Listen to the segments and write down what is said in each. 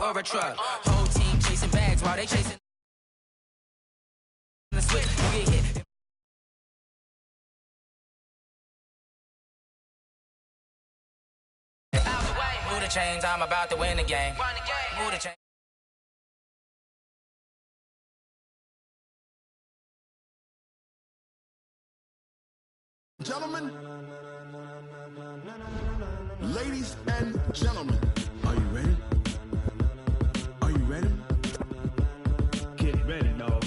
or a truck. Whole team chasing bags while they chasing the switch. You get hit. Move the chains, I'm about to win the game. Move the chains. Gentlemen, ladies and gentlemen, are you ready? Are you ready? Get ready, dog.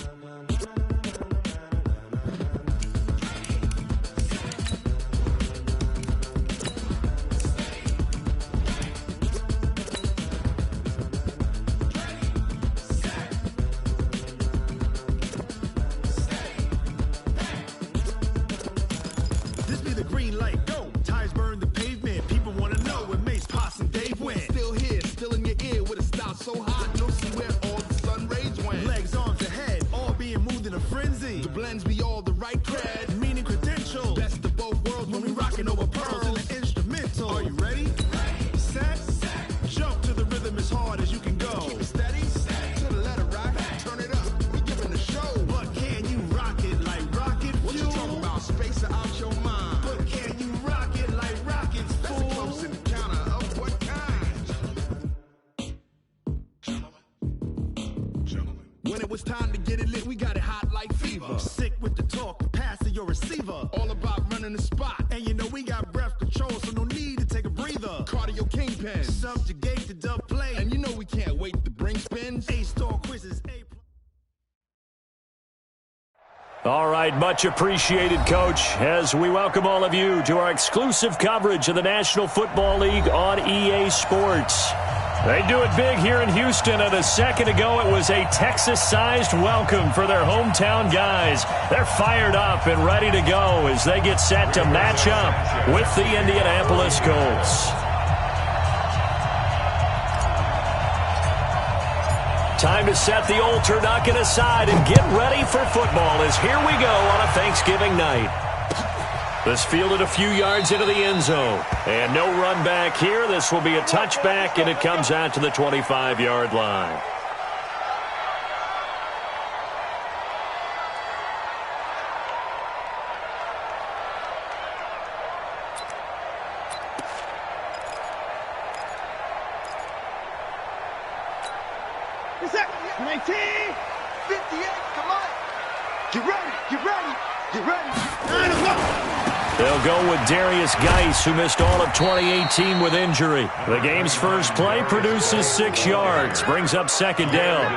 This be the green light, go. Tires burn the pavement. People want to know where Mace, Poss, and Dave went. Still here, still in your ear with a style so hot, you'll see where all the sun rays went. Legs, arms, ahead, all being moved in a frenzy. The blends be all the right cred, meaning credentials. Best of both worlds when we rocking over pearls in the instrumental. Are you ready? Set, jump to the rhythm as hard as you can go. Keep it steady, to the letter right, turn it up, we giving the show. But can you rock it like rocket fuel? What you talking about, space out your mind? But can you rock it like rockets, fool? That's a close encounter of what kind? Gentlemen. When it was time to get it lit, we got it hot like fever. Sick with the talk, pass to your receiver. All about running the spot. And you know we got breath control, so no need to take a breather. Cardio kingpin, subjugate the dub play. And you know we can't wait to bring spins. A-star quizzes, All right, much appreciated, Coach, as we welcome all of you to our exclusive coverage of the National Football League on EA Sports. They do it big here in Houston, and a second ago it was a Texas-sized welcome for their hometown guys. They're fired up and ready to go as they get set to match up with the Indianapolis Colts. Time to set the old turducken aside and get ready for football as here we go on a Thanksgiving night. This fielded a few yards into the end zone. And no run back here. This will be a touchback, and it comes out to the 25-yard line. What's that? 19, 58, come on. Get ready, get ready, get ready. They'll go with Darius Geis, who missed all of 2018 with injury. The game's first play produces 6 yards, brings up second down.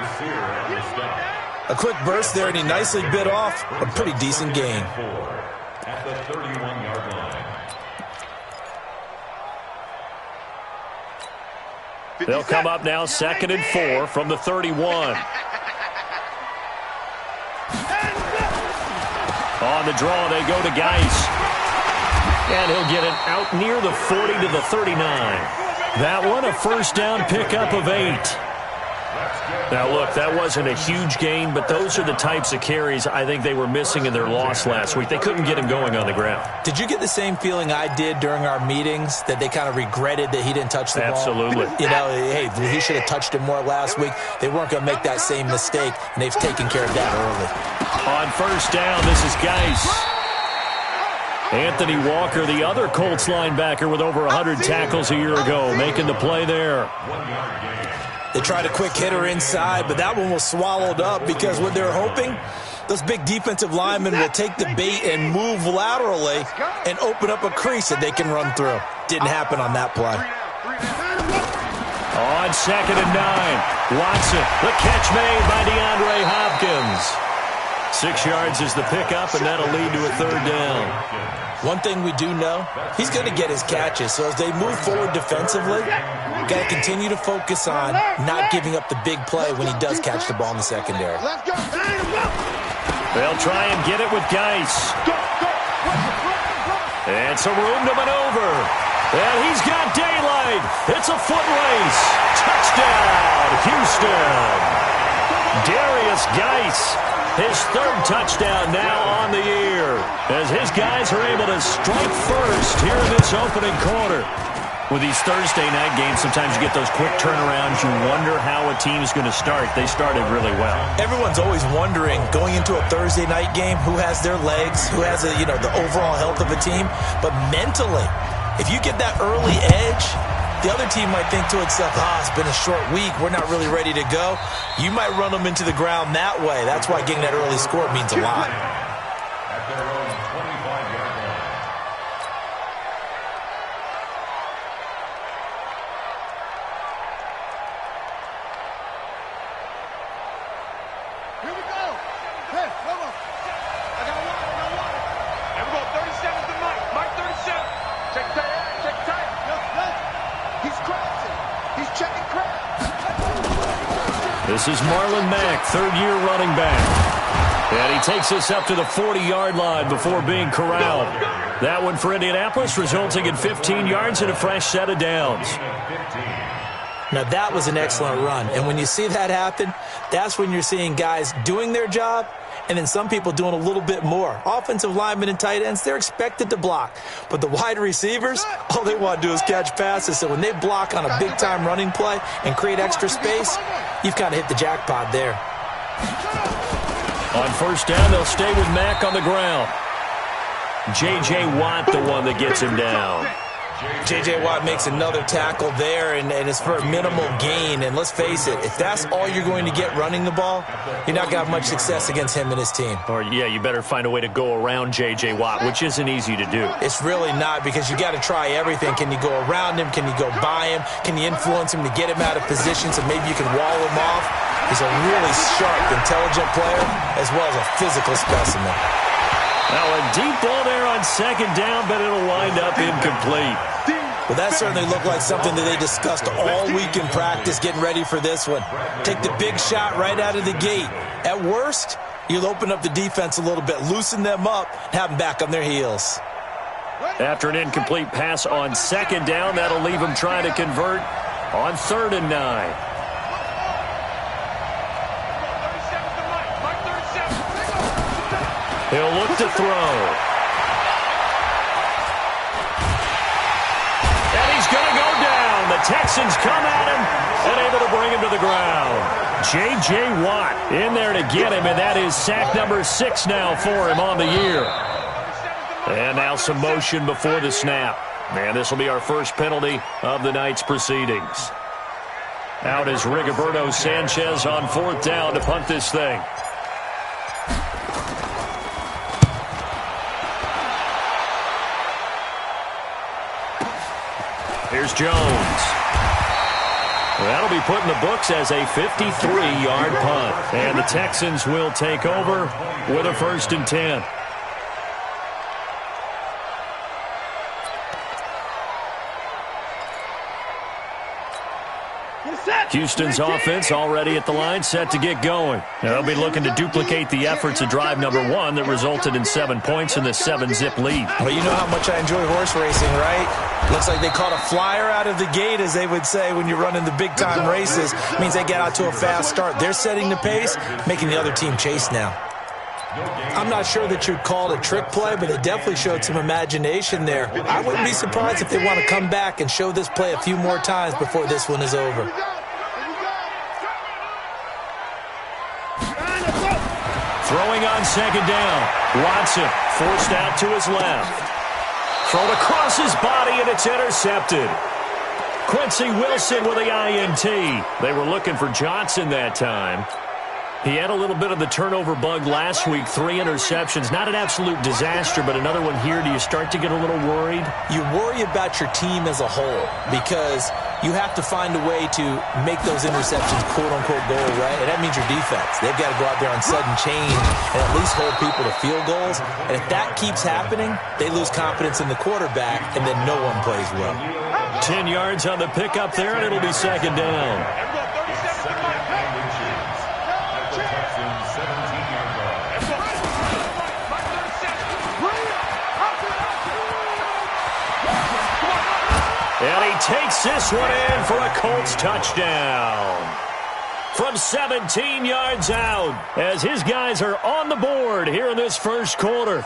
A quick burst there, and he nicely bit off a pretty decent gain. At the 31-yard line. They'll come up now 2nd and 4 from the 31. On the draw, they go to Geis. And he'll get it out near the 40 to the 39. That one, a first down pickup of 8. Now, look, that wasn't a huge gain, but those are the types of carries I think they were missing in their loss last week. They couldn't get him going on the ground. Did you get the same feeling I did during our meetings, that they kind of regretted that he didn't touch the ball? Absolutely. You know, hey, he should have touched it more last week. They weren't going to make that same mistake, and they've taken care of that early. On first down, this is Geis. Anthony Walker, the other Colts linebacker with over 100 tackles a year ago, making the play there. They tried a quick hitter inside, but that one was swallowed up because what they're hoping, those big defensive linemen will take the bait and move laterally and open up a crease that they can run through. Didn't happen on that play. On 2nd and 9, Watson, the catch made by DeAndre Hopkins. 6 yards is the pickup, and that'll lead to a third down. One thing we do know, he's going to get his catches. So as they move forward defensively, got to continue to focus on not giving up the big play when he does catch the ball in the secondary. They'll try and get it with Geis. And some room to maneuver. And he's got daylight. It's a foot race. Touchdown, Houston. Darius Geis. His third touchdown now on the year as his guys are able to strike first here in this opening quarter. With these Thursday night games, sometimes you get those quick turnarounds. You wonder how a team's going to start. They started really well. Everyone's always wondering, going into a Thursday night game, who has their legs, who has the overall health of a team. But mentally, if you get that early edge, the other team might think to itself, it's been a short week. We're not really ready to go. You might run them into the ground that way. That's why getting that early score means a lot. At their own 25-yard line. Here we go. Hey, come on. I got water. And we go 37 to Mike. Mike 37. Check tight. Look. He's crossing. He's checking crowd. This is Marlon Mack, third-year running back. And he takes us up to the 40-yard line before being corralled. That one for Indianapolis, resulting in 15 yards and a fresh set of downs. Now, that was an excellent run. And when you see that happen, that's when you're seeing guys doing their job and then some people doing a little bit more. Offensive linemen and tight ends, they're expected to block. But the wide receivers, all they want to do is catch passes. So when they block on a big-time running play and create extra space, you've kind of hit the jackpot there. On first down, they'll stay with Mack on the ground. J.J. Watt, the one that gets him down. J.J. Watt makes another tackle there, and it's for a minimal gain. And let's face it, if that's all you're going to get running the ball, you're not going to have much success against him and his team. Or, yeah, you better find a way to go around J.J. Watt, which isn't easy to do. It's really not, because you got to try everything. Can you go around him? Can you go by him? Can you influence him to get him out of position so maybe you can wall him off? He's a really sharp, intelligent player, as well as a physical specimen. Now a deep ball there on second down, but it'll wind up incomplete. Well, that certainly looked like something that they discussed all week in practice, getting ready for this one. Take the big shot right out of the gate. At worst, you'll open up the defense a little bit, loosen them up, and have them back on their heels. After an incomplete pass on second down, that'll leave them trying to convert on 3rd and 9. He'll look to throw. And he's going to go down. The Texans come at him and able to bring him to the ground. J.J. Watt in there to get him, and that is sack number 6 now for him on the year. And now some motion before the snap. And this will be our first penalty of the night's proceedings. Out is Rigoberto Sanchez on 4th down to punt this thing. Here's Jones. That'll be put in the books as a 53-yard punt. And the Texans will take over with a 1st and 10. Houston's offense already at the line, set to get going. They'll be looking to duplicate the efforts of drive number 1 that resulted in 7 points in the 7-zip lead. Well, you know how much I enjoy horse racing, right? Looks like they caught a flyer out of the gate, as they would say when you're running the big-time races. It means they get out to a fast start. They're setting the pace, making the other team chase now. I'm not sure that you'd call it a trick play, but it definitely showed some imagination there. I wouldn't be surprised if they want to come back and show this play a few more times before this one is over. Throwing on second down. Watson forced out to his left. Thrown across his body, and it's intercepted. Quincy Wilson with the INT. They were looking for Johnson that time. He had a little bit of the turnover bug last week, 3 interceptions. Not an absolute disaster, but another one here. Do you start to get a little worried? You worry about your team as a whole because you have to find a way to make those interceptions quote-unquote go away, and that means your defense. They've got to go out there on sudden change and at least hold people to field goals. And if that keeps happening, they lose confidence in the quarterback, and then no one plays well. 10 yards on the pickup there, and it'll be second down. And he takes this one in for a Colts touchdown. from 17 yards out as his guys are on the board here in this first quarter.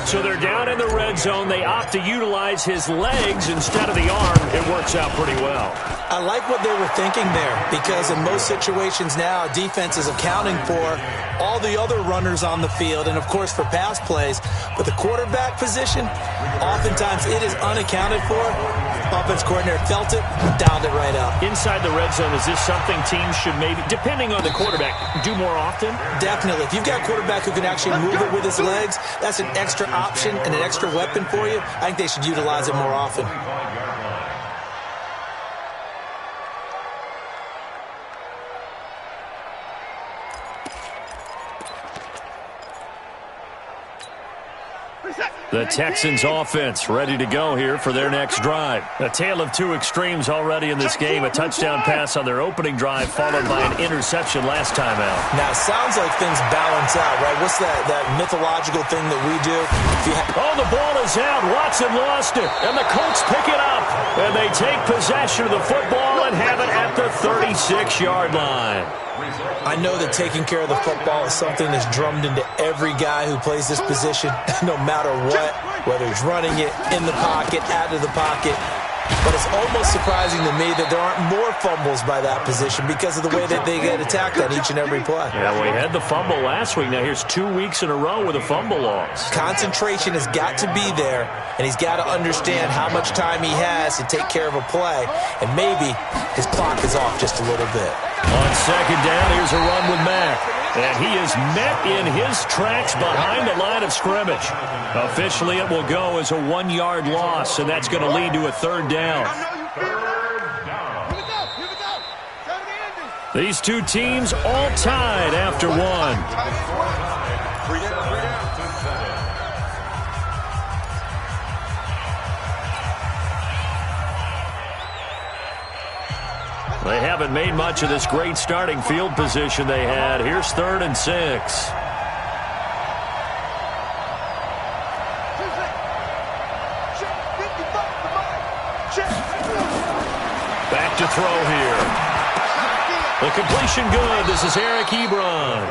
So they're down in the red zone. They opt to utilize his legs instead of the arm. It works out pretty well. I like what they were thinking there because in most situations now, defense is accounting for all the other runners on the field and, of course, for pass plays. But the quarterback position, oftentimes it is unaccounted for. Offense coordinator felt it, dialed it right up. Inside the red zone, is this something teams should maybe, depending on the quarterback, do more often? Definitely. If you've got a quarterback who can actually move it with his legs, that's an extra option and an extra weapon for you. I think they should utilize it more often. The Texans offense ready to go here for their next drive. A tale of two extremes already in this game. A touchdown pass on their opening drive followed by an interception last time out. Now, it sounds like things balance out, right? What's that mythological thing that we do? Oh, the ball is out. Watson lost it, and the Colts pick it up. And they take possession of the football and have it at the 36-yard line. I know that taking care of the football is something that's drummed into every guy who plays this position, no matter what, whether he's running it, in the pocket, out of the pocket. But it's almost surprising to me that there aren't more fumbles by that position because of the way that they get attacked on each and every play. Yeah, we had the fumble last week. Now here's 2 weeks in a row with a fumble loss. Concentration has got to be there, and he's got to understand how much time he has to take care of a play, and maybe his clock is off just a little bit. On second down, here's a run with Mack. And he is met in his tracks behind the line of scrimmage. Officially, it will go as a 1-yard loss, and that's going to lead to a third down. These two teams all tied after one. They haven't made much of this great starting field position they had. Here's 3rd and 6. Back to throw here. The completion good. This is Eric Ebron.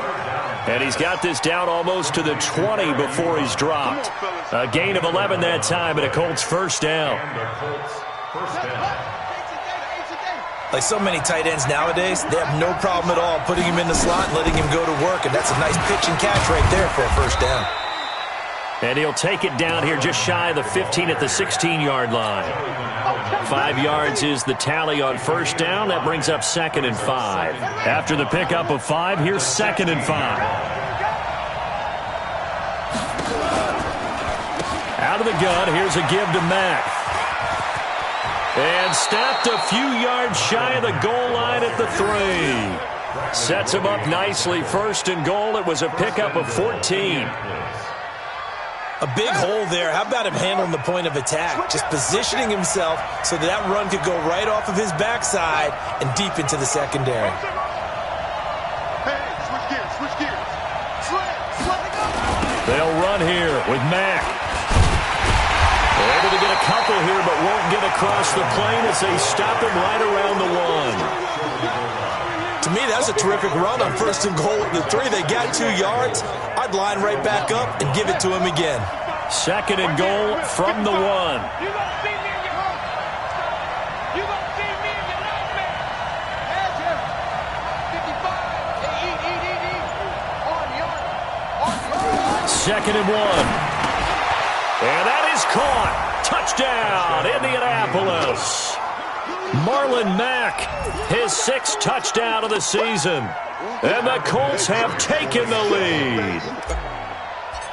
And he's got this down almost to the 20 before he's dropped. A gain of 11 that time, and a Colts first down. Like so many tight ends nowadays, they have no problem at all putting him in the slot and letting him go to work. And that's a nice pitch and catch right there for a first down. And he'll take it down here just shy of the 15 at the 16-yard line. 5 yards is the tally on first down. That brings up 2nd and 5. After the pickup of 5, here's 2nd and 5. Out of the gun, here's a give to Mack. And stopped a few yards shy of the goal line at the 3. Sets him up nicely. 1st and goal. It was a pickup of 14. A big hole there. How about him handling the point of attack? Just positioning himself so that run could go right off of his backside and deep into the secondary. Hey, switch gears, switch gears. They'll run here with Mack. They're able to get a couple here, but won't get across the plane as they stop him right around the 1. To me, that's a terrific run on 1st and goal at the 3. They got 2 yards. I'd line right back up and give it to him again. 2nd and goal from the 1. Second and 1. And that is caught. Touchdown, Indianapolis. Marlon Mack, his 6th touchdown of the season. And the Colts have taken the lead.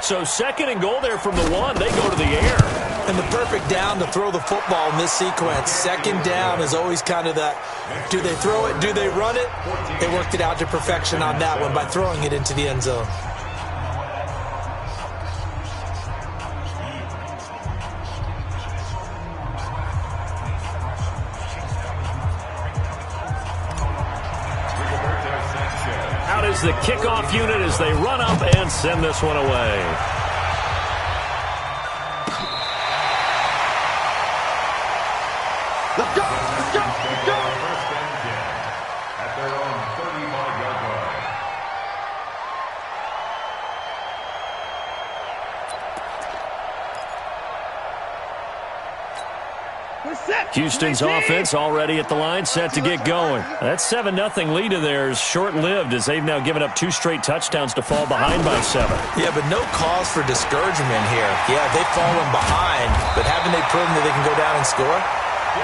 So 2nd and goal there from the 1. They go to the air. And the perfect down to throw the football in this sequence. 2nd down is always kind of that, do they throw it, do they run it? They worked it out to perfection on that one by throwing it into the end zone. Is the kickoff unit as they run up and send this one away. Let's go! Let's go! Let's go! First and 10 at their own 35. Houston's offense already at the line, set to get going. That 7-0 lead of theirs short-lived as they've now given up 2 straight touchdowns to fall behind by 7. Yeah, but no cause for discouragement here. Yeah, they've fallen behind, but haven't they proven that they can go down and score?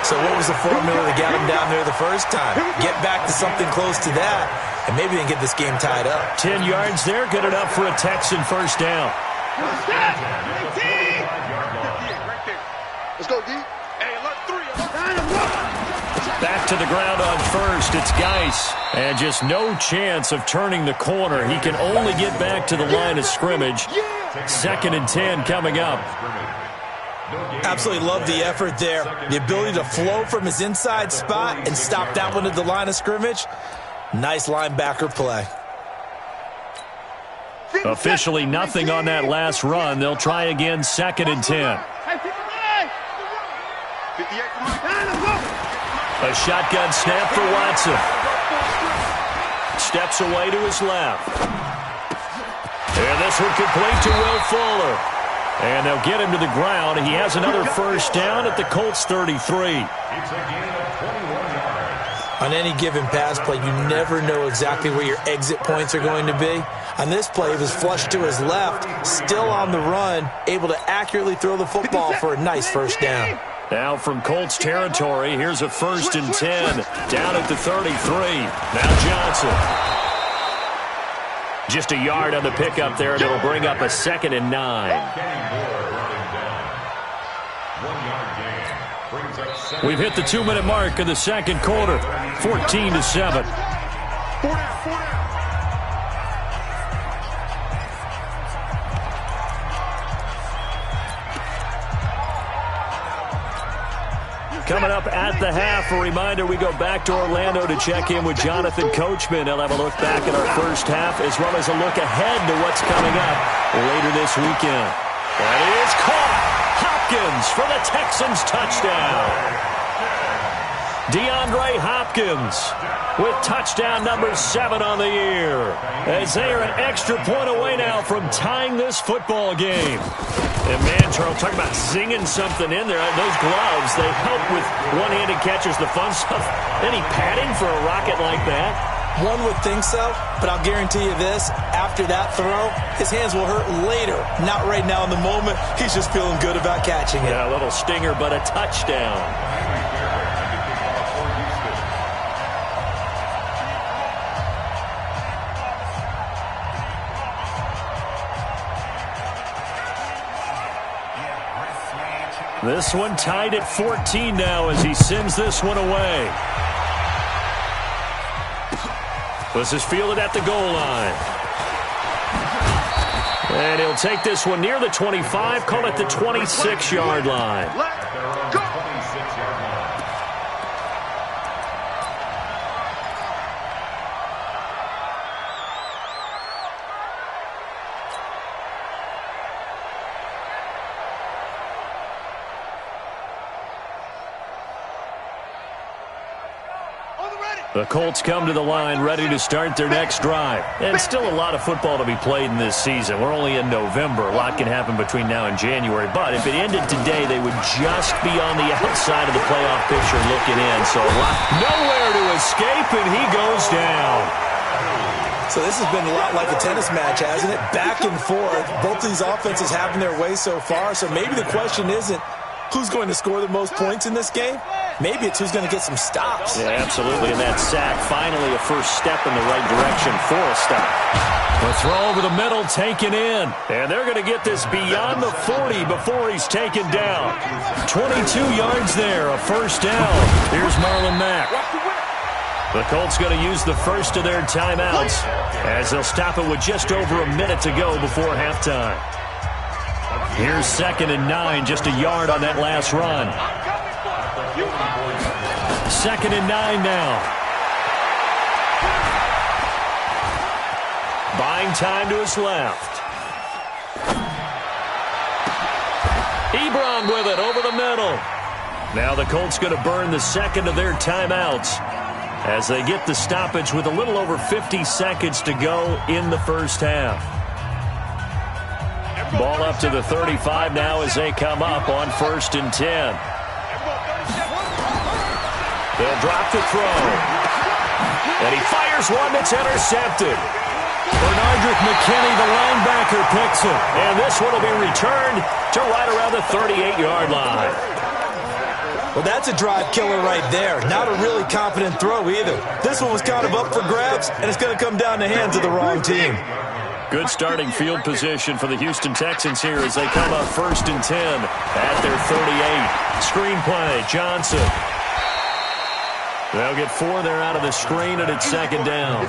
So what was the formula that got them down there the first time? Get back to something close to that, and maybe they can get this game tied up. 10 yards there, good enough for a Texan first down. Let's go, D. Hey, alert 3. Back to the ground on first. It's Geis. And just no chance of turning the corner. He can only get back to the line of scrimmage. 2nd and 10 coming up. Absolutely love the effort there. The ability to flow from his inside spot and stop that one at the line of scrimmage. Nice linebacker play. Officially nothing on that last run. They'll try again, 2nd and 10. A shotgun snap for Watson. Steps away to his left. And this one complete to Will Fuller. And they'll get him to the ground. He has another first down at the Colts 33. It's a gain of 21 yards. On any given pass play, you never know exactly where your exit points are going to be. On this play, it was flushed to his left, still on the run, able to accurately throw the football for a nice first down. Now from Colts territory, here's a 1st and 10 down at the 33. Now Johnson. Just a yard on the pickup there, and it'll bring up a 2nd and 9. We've hit the 2-minute mark of the second quarter, 14-7. Coming up at the half, a reminder, we go back to Orlando to check in with Jonathan Coachman. He'll have a look back at our first half as well as a look ahead to what's coming up later this weekend. And it is caught. Hopkins for the Texans touchdown. DeAndre Hopkins with touchdown number 7 on the year. As they are an extra point away now from tying this football game. And man, Charles, talk about singing something in there. Those gloves, they help with one-handed catches, the fun stuff. Any padding for a rocket like that? One would think so, but I'll guarantee you this. After that throw, his hands will hurt later. Not right now in the moment. He's just feeling good about catching it. Yeah, a little stinger, but a touchdown. This one tied at 14 now as he sends this one away. This is fielded at the goal line. And he'll take this one near the 25, call it the 26-yard line. The Colts come to the line ready to start their next drive. And still a lot of football to be played in this season. We're only in November. A lot can happen between now and January. But if it ended today, they would just be on the outside of the playoff picture looking in. So nowhere to escape, and he goes down. So this has been a lot like a tennis match, hasn't it? Back and forth. Both these offenses having their way so far. So maybe the question isn't who's going to score the most points in this game. Maybe it's who's going to get some stops. Yeah, absolutely. And that sack, finally a first step in the right direction for a stop. The throw over the middle taken in. And they're going to get this beyond the 40 before he's taken down. 22 yards there, a first down. Here's Marlon Mack. The Colts going to use the first of their timeouts as they'll stop it with just over a minute to go before halftime. Here's 2nd and 9, just a yard on that last run. 2nd and 9 now. Buying time to his left. Ebron with it over the middle. Now the Colts going to burn the second of their timeouts as they get the stoppage with a little over 50 seconds to go in the first half. Ball up to the 35 now as they come up on 1st and 10. They'll drop the throw. And he fires one that's intercepted. Bernardrick McKinney, the linebacker, picks it. And this one will be returned to right around the 38-yard line. Well, that's a drive killer right there. Not a really confident throw either. This one was kind of up for grabs, and it's going to come down the hands of the wrong team. Good starting field position for the Houston Texans here as they come up 1st and 10 at their 38. Screen play, Johnson. They'll get 4 there out of the screen, and it's 2nd down.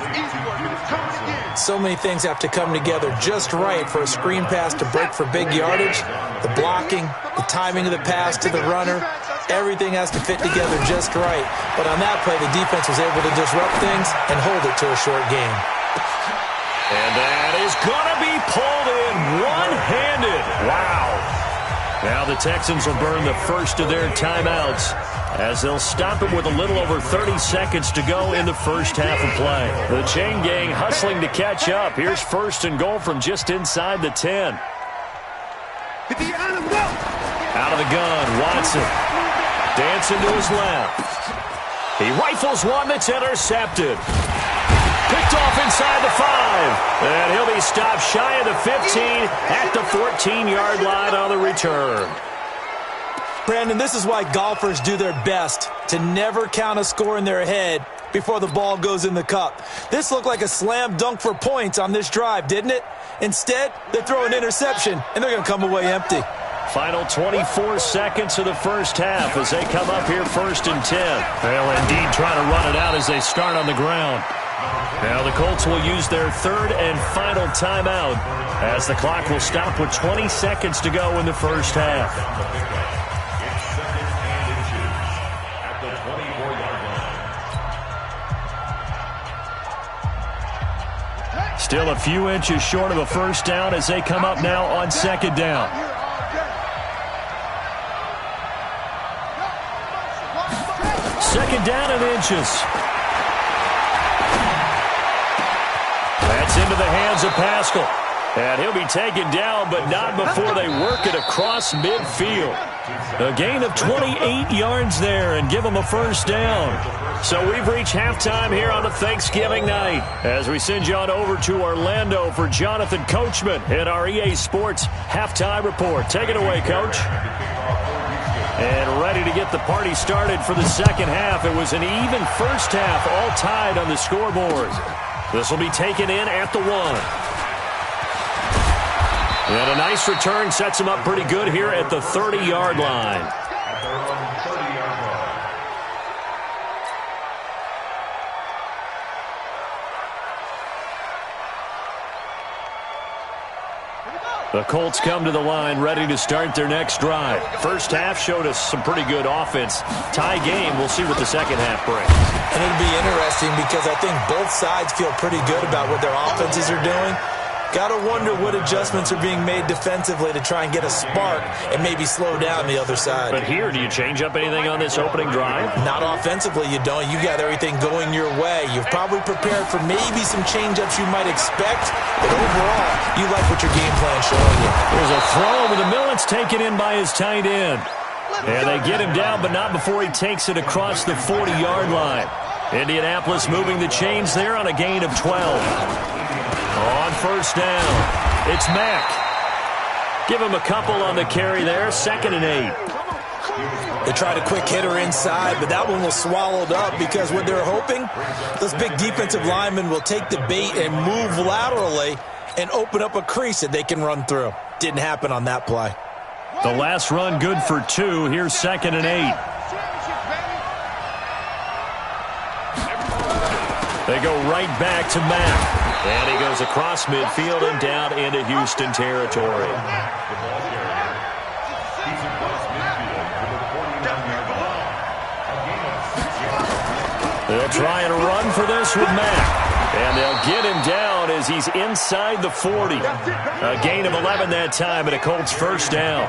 So many things have to come together just right for a screen pass to break for big yardage. The blocking, the timing of the pass to the runner, everything has to fit together just right. But on that play, the defense was able to disrupt things and hold it to a short game. And that is going to be pulled in one-handed. Wow. Now the Texans will burn the first of their timeouts as they'll stop it with a little over 30 seconds to go in the first half of play. The chain gang hustling to catch up. Here's 1st and goal from just inside the 10. Out of the gun, Watson. Dancing to his left. He rifles one that's intercepted. Picked off inside the 5. And he'll be stopped shy of the 15 at the 14-yard line on the return. Brandon, this is why golfers do their best to never count a score in their head before the ball goes in the cup. This looked like a slam dunk for points on this drive, didn't it? Instead, they throw an interception, and they're going to come away empty. Final 24 seconds of the first half as they come up here 1st and 10. They'll indeed try to run it out as they start on the ground. Now the Colts will use their 3rd and final timeout as the clock will stop with 20 seconds to go in the first half. Still a few inches short of a first down as they come up now on 2nd down. Second down in inches. That's into the hands of Pascal. And he'll be taken down, but not before they work it across midfield. A gain of 28 yards there and give them a first down. So we've reached halftime here on a Thanksgiving night as we send you on over to Orlando for Jonathan Coachman in our EA Sports Halftime Report. Take it away, Coach. And ready to get the party started for the second half. It was an even first half, all tied on the scoreboard. This will be taken in at the 1. And a nice return sets him up pretty good here at the 30-yard line. The Colts come to the line ready to start their next drive. First half showed us some pretty good offense. Tie game, we'll see what the second half brings. And it'll be interesting because I think both sides feel pretty good about what their offenses are doing. Got to wonder what adjustments are being made defensively to try and get a spark and maybe slow down the other side. But here, do you change up anything on this opening drive? Not offensively, you don't. You got everything going your way. You've probably prepared for maybe some change-ups you might expect, but overall, you like what your game plan's showing you. There's a throw over the middle. It's taken in by his tight end. And they get him down, but not before he takes it across the 40-yard line. Indianapolis moving the chains there on a gain of 12. On first down, it's Mack. Give him a couple on the carry there, 2nd and 8. They tried a quick hitter inside, but that one was swallowed up because what they're hoping, those big defensive linemen will take the bait and move laterally and open up a crease that they can run through. Didn't happen on that play. The last run good for 2. Here's 2nd and 8. They go right back to Mack. And he goes across midfield and down into Houston territory. They'll try and run for this with Mack. And they'll get him down as he's inside the 40. A gain of 11 that time and a Colts first down.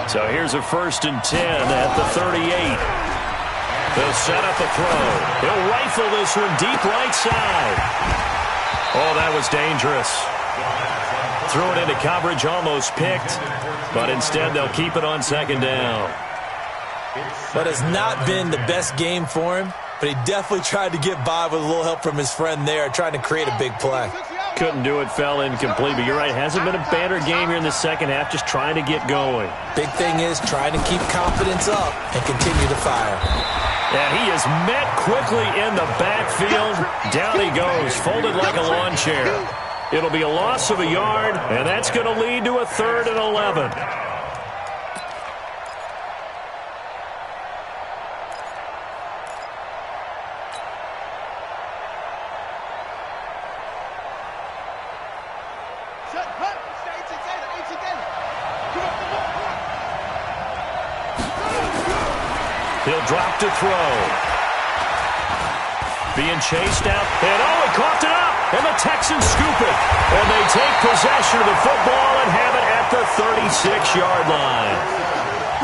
So here's a 1st and 10 at the 38. They'll set up a throw. He'll rifle this one deep right side. Oh, that was dangerous. Threw it into coverage, almost picked, but instead they'll keep it on 2nd down. But it's not been the best game for him, but he definitely tried to get by with a little help from his friend there, trying to create a big play. Couldn't do it, fell incomplete, but you're right, hasn't been a banner game here in the second half, just trying to get going. Big thing is trying to keep confidence up and continue to fire. And he is met quickly in the backfield. Down he goes, folded like a lawn chair. It'll be a loss of a yard, and that's going to lead to a 3rd and 11. He'll drop to throw. Being chased out. And he coughed it up. And the Texans scoop it. And they take possession of the football and have it at the 36-yard line.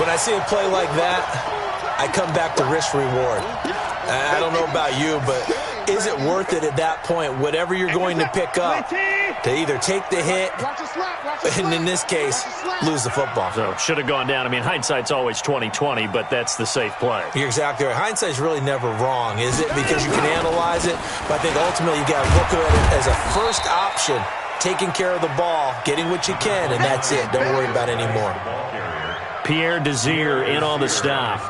When I see a play like that, I come back to risk-reward. I don't know about you, but is it worth it at that point, whatever you're going to pick up, to either take the hit, and in this case, lose the football? So, should have gone down. I mean, hindsight's always 20/20, but that's the safe play. You're exactly right. Hindsight's really never wrong, is it? Because you can analyze it, but I think ultimately you got to look at it as a first option, taking care of the ball, getting what you can, and that's it. Don't worry about it anymore. Pierre Desir in on the stop.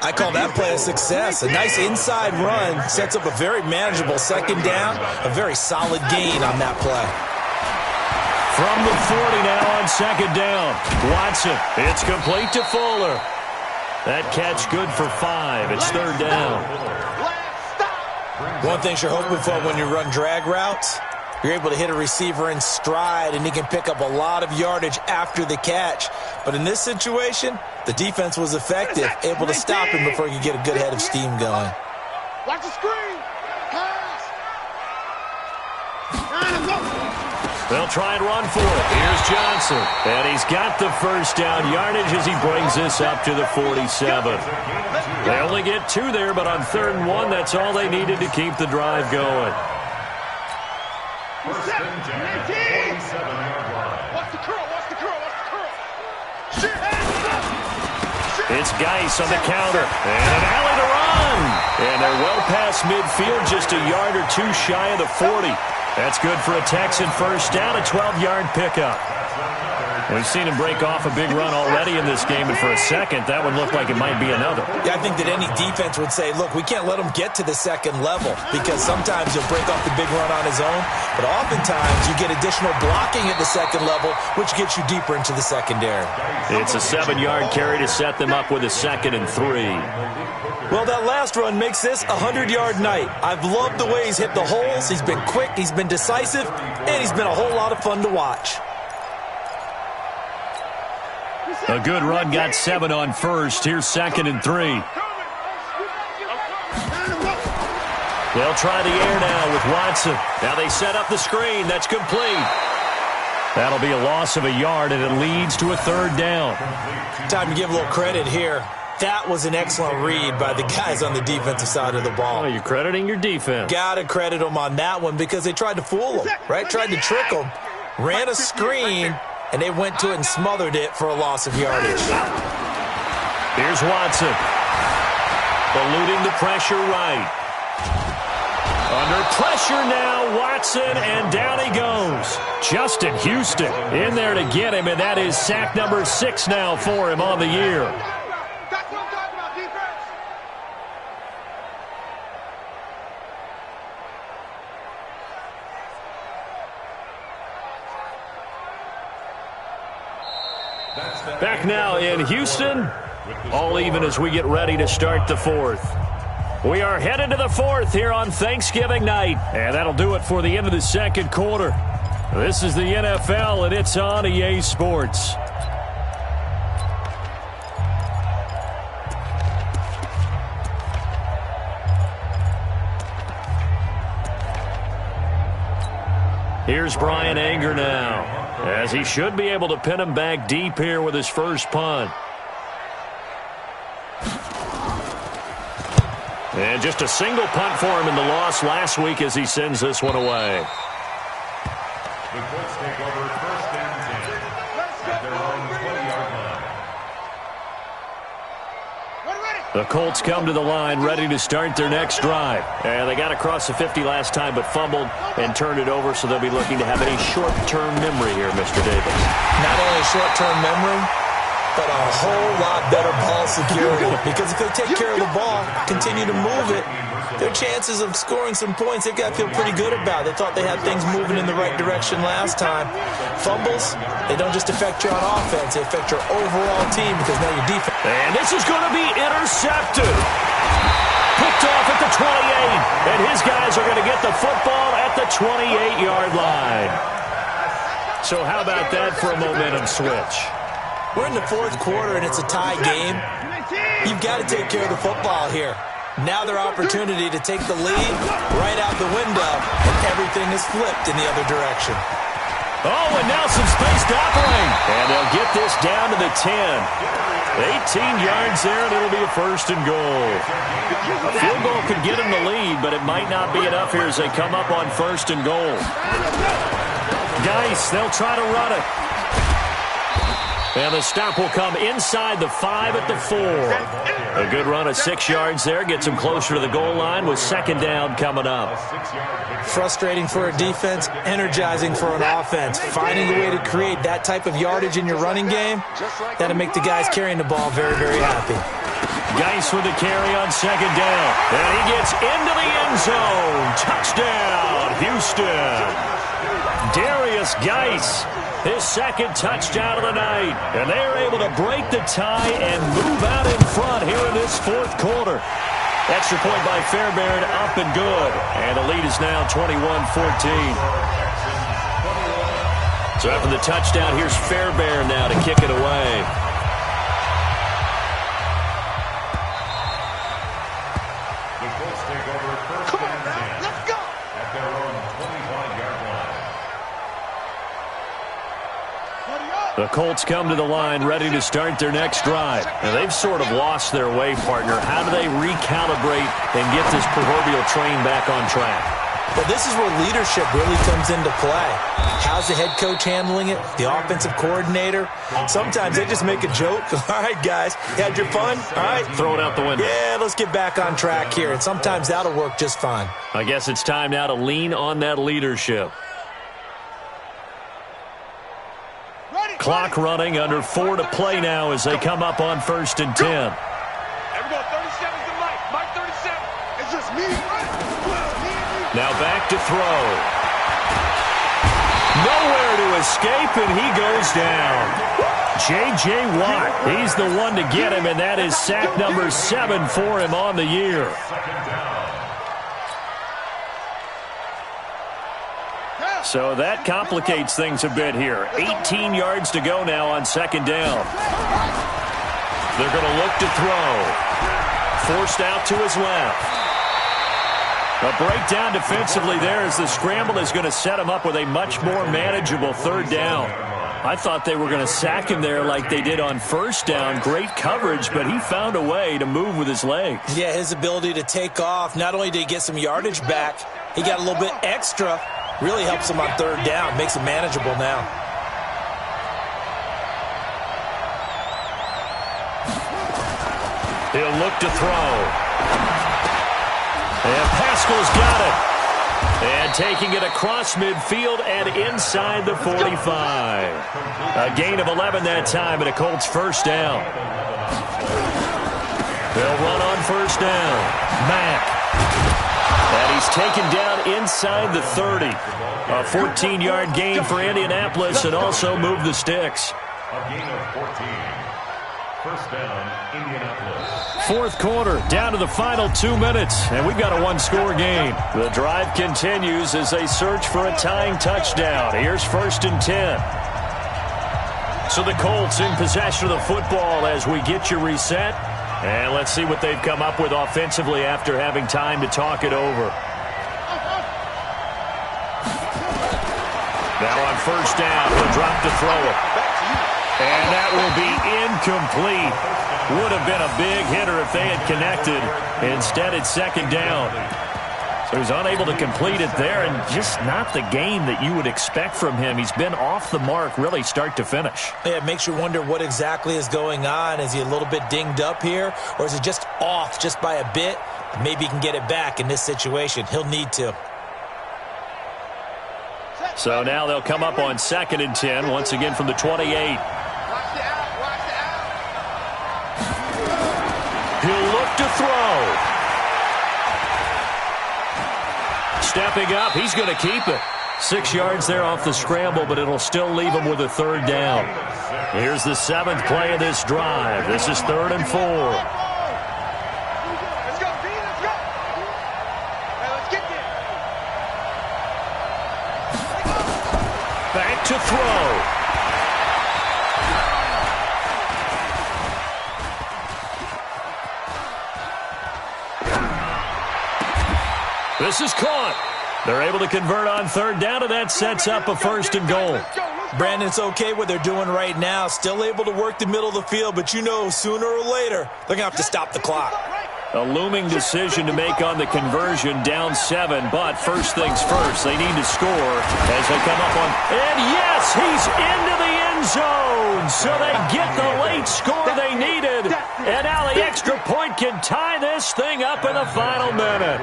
I call that play a success. A nice inside run sets up a very manageable second down, a very solid gain on that play. From the 40 now on second down. Watson, it's complete to Fuller. That catch good for 5. It's 3rd down. One thing you're hoping for when you run drag routes, you're able to hit a receiver in stride, and he can pick up a lot of yardage after the catch. But in this situation, the defense was effective, able to stop him before he could get a good head of steam going. Watch the screen. Pass. They'll try and run for it. Here's Johnson. And he's got the first down yardage as he brings this up to the 47. They only get 2 there, but on 3rd and 1, that's all they needed to keep the drive going. First and 10, 47-yard line. Watch the curl. Watch the curl. Watch the curl. It's Geis on the counter. And an alley to run. And they're well past midfield, just a yard or 2 shy of the 40. That's good for a Texan first down, a 12-yard pickup. We've seen him break off a big run already in this game, and for a second, that one looked like it might be another. Yeah, I think that any defense would say, look, we can't let him get to the second level, because sometimes he'll break off the big run on his own, but oftentimes you get additional blocking at the second level, which gets you deeper into the secondary. It's a 7-yard carry to set them up with a 2nd and 3. Well, that last run makes this a 100-yard night. I've loved the way he's hit the holes. He's been quick, he's been decisive, and he's been a whole lot of fun to watch. A good run got 7 on first. Here's 2nd and 3. They'll try the air now with Watson. Now they set up the screen. That's complete. That'll be a loss of a yard, and it leads to a 3rd down. Time to give a little credit here. That was an excellent read by the guys on the defensive side of the ball. Oh, you're crediting your defense. Got to credit them on that one because they tried to fool them, right? Tried to trick them. Ran a screen, and they went to it and smothered it for a loss of yardage. Here's Watson. Eluding the pressure right. Under pressure now, Watson, and down he goes. Justin Houston in there to get him, and that is sack number 6 now for him on the year. That's what I'm talking about, defense. Back now in Houston, all even as we get ready to start the 4th. We are headed to the 4th here on Thanksgiving night, and that'll do it for the end of the 2nd quarter. This is the NFL, and it's on EA Sports. Here's Brian Anger now, as he should be able to pin him back deep here with his first punt. And just a single punt for him in the loss last week as he sends this one away. The Colts take over 1st and 10 at their own 20-yard line. The Colts come to the line ready to start their next drive. And they got across the 50 last time but fumbled and turned it over, so they'll be looking to have a short-term memory here, Mr. Davis. Not only a short-term memory, but a whole lot better ball security. Because if they take care of the ball, continue to move it, their chances of scoring some points, they've got to feel pretty good about. They thought they had things moving in the right direction last time. Fumbles, they don't just affect you on offense, they affect your overall team because now your defense. And this is going to be intercepted. Picked off at the 28. And his guys are going to get the football at the 28-yard line. So how about that for a momentum switch? We're in the fourth quarter, and it's a tie game. You've got to take care of the football here. Now their opportunity to take the lead right out the window, and everything is flipped in the other direction. Oh, and now some space to operate. And they'll get this down to the 10. 18 yards there, and it'll be a first and goal. A field goal could get them the lead, but it might not be enough here as they come up on first and goal. Geis, they'll try to run it. And the stop will come inside the 5 at the 4. A good run of 6 yards there. Gets them closer to the goal line with second down coming up. Frustrating for a defense, energizing for an offense. Finding a way to create that type of yardage in your running game, that'll make the guys carrying the ball very, very happy. Geis with the carry on second down. And he gets into the end zone. Touchdown, Houston. Darius Geis. His second touchdown of the night. And they are able to break the tie and move out in front here in this fourth quarter. Extra point by Fairbairn, up and good. And the lead is now 21-14. So after the touchdown, here's Fairbairn now to kick it away. The Colts take over first and 10. Let's go! At their own 25-yard line. The Colts come to the line ready to start their next drive. And they've sort of lost their way, partner. How do they recalibrate and get this proverbial train back on track? Well, this is where leadership really comes into play. How's the head coach handling it? The offensive coordinator? Sometimes they just make a joke. All right, guys, you had your fun? All right. Throw it out the window. Yeah, let's get back on track here. And sometimes that'll work just fine. I guess it's time now to lean on that leadership. Clock running, under 4 to play now as they come up on first and 10. There we go, 37's the Mike. Mike 37. It's just me. Now back to throw. Nowhere to escape, and he goes down. J.J. Watt, he's the one to get him, and that is sack number 7 for him on the year. So that complicates things a bit here. 18 yards to go now on second down. They're going to look to throw. Forced out to his left. A breakdown defensively there as the scramble is going to set him up with a much more manageable third down. I thought they were going to sack him there like they did on first down. Great coverage, but he found a way to move with his legs. Yeah, his ability to take off. Not only did he get some yardage back, he got a little bit extra. Really helps him on third down. Makes it manageable now. He'll look to throw. And Pascal's got it. And taking it across midfield and inside the 45. A gain of 11 that time and a Colts first down. They'll run on first down. Mack. And he's taken down inside the 30. A 14-yard gain for Indianapolis and also move the sticks. A gain of 14. First down, Indianapolis. Fourth quarter, down to the final 2 minutes, and we've got a one-score game. The drive continues as they search for a tying touchdown. Here's first and 10. So the Colts in possession of the football as we get you reset. And let's see what they've come up with offensively after having time to talk it over. Now on first down, he'll drop to throw it. And that will be incomplete. Would have been a big hitter if they had connected. Instead, it's second down. So He was unable to complete it there, and just not the game that you would expect from him. He's been off the mark really start to finish. Yeah, it makes you wonder what exactly is going on. Is he a little bit dinged up here, or is he just off just by a bit? Maybe he can get it back in this situation. He'll need to. So now they'll come up on 2nd and 10, once again from the 28. He'll look to throw. Stepping up, he's going to keep it. 6 yards there off the scramble, but it'll still leave him with a 3rd down. Here's the 7th play of this drive. This is 3rd and 4. Let's go, D, let's go. Hey, let's get there. Back to throw. This is caught. They're able to convert on 3rd down, and that sets up a 1st and goal. Brandon, it's okay what they're doing right now. Still able to work the middle of the field, but you know sooner or later they're going to have to stop the clock. A looming decision to make on the conversion, down 7, but first things first, they need to score as they come up on, and yes, he's into the end zone, so they get the late score they needed, and now the extra point can tie this thing up in the final minute.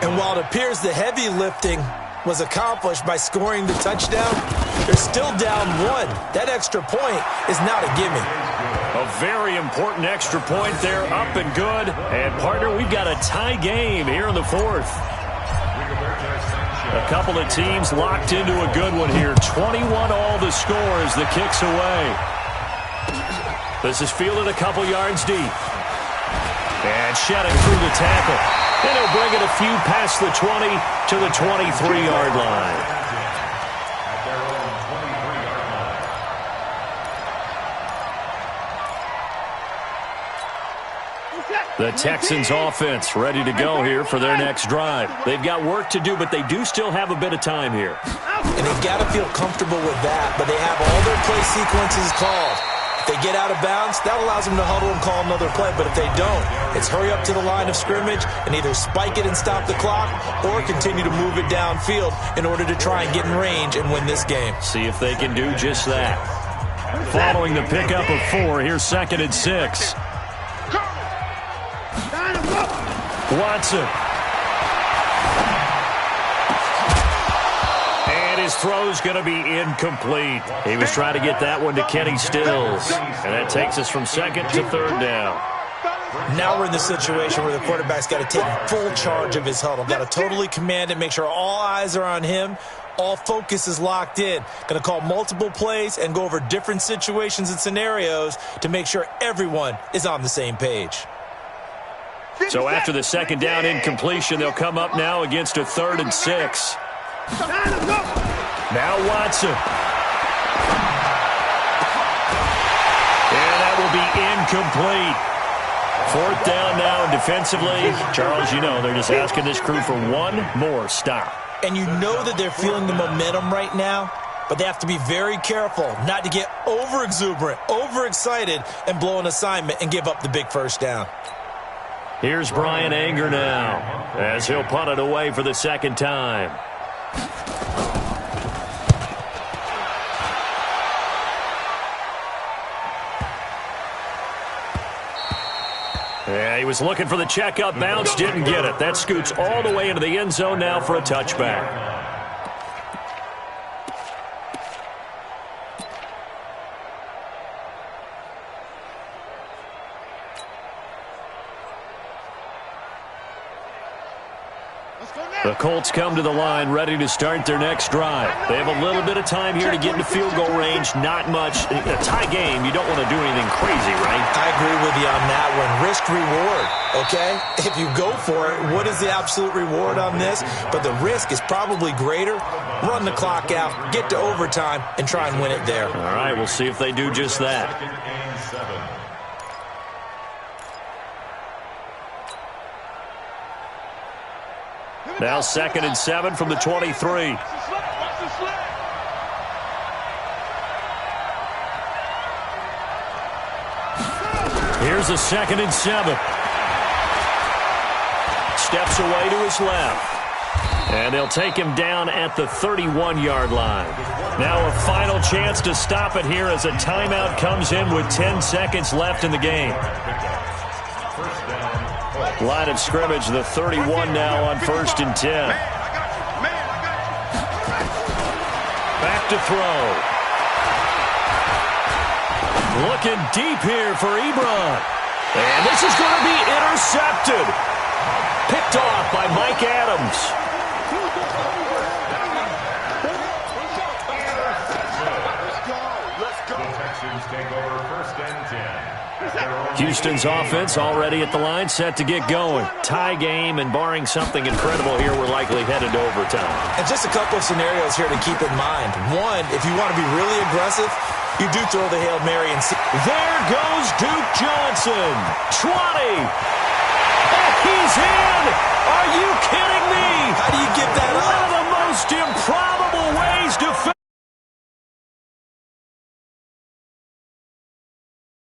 And while it appears the heavy lifting was accomplished by scoring the touchdown, they're still down 1. That extra point is not a gimme. A very important extra point there, up and good. And, partner, we've got a tie game here in the 4th. A couple of teams locked into a good one here. 21 all the score as the kick's away. This is fielded a couple yards deep. And shedding through the tackle. And he'll bring it a few past the 20 to the 23-yard line. The Texans offense ready to go here for their next drive. They've got work to do, but they do still have a bit of time here. And they've got to feel comfortable with that, but they have all their play sequences called. If they get out of bounds, that allows them to huddle and call another play, but if they don't, it's hurry up to the line of scrimmage and either spike it and stop the clock or continue to move it downfield in order to try and get in range and win this game. See if they can do just that. Following the pickup of 4, here's 2nd and 6. Watson. And his throw's going to be incomplete. He was trying to get that one to Kenny Stills. And that takes us from 2nd to 3rd down. Now we're in the situation where the quarterback's got to take full charge of his huddle. Got to totally command it, make sure all eyes are on him. All focus is locked in. Going to call multiple plays and go over different situations and scenarios to make sure everyone is on the same page. So after the 2nd down incompletion, they'll come up now against a 3rd and 6. Now Watson. And that will be incomplete. 4th down now, and defensively, Charles, you know, they're just asking this crew for one more stop. And you know that they're feeling the momentum right now, but they have to be very careful not to get over-exuberant, overexcited, and blow an assignment and give up the big 1st down. Here's Brian Anger now as he'll punt it away for the 2nd time. Yeah, he was looking for the checkup bounce, didn't get it. That scoots all the way into the end zone now for a touchback. The Colts come to the line ready to start their next drive. They have a little bit of time here to get into field goal range. Not much. In a tie game, you don't want to do anything crazy, right? I agree with you on that one. Risk-reward, okay? If you go for it, what is the absolute reward on this? But the risk is probably greater. Run the clock out, get to overtime, and try and win it there. All right, we'll see if they do just that. Now 2nd and 7 from the 23. Here's a 2nd and 7. Steps away to his left. And they'll take him down at the 31-yard line. Now a final chance to stop it here as a timeout comes in with 10 seconds left in the game. Line of scrimmage, the 31 now on 1st and 10. Back to throw. Looking deep here for Ebron. And this is going to be intercepted. Picked off by Mike Adams. Houston's offense already at the line, set to get going. Tie game, and barring something incredible here, we're likely headed to overtime. And just a couple of scenarios here to keep in mind. One, if you want to be really aggressive, you do throw the Hail Mary and see. There goes Duke Johnson. 20.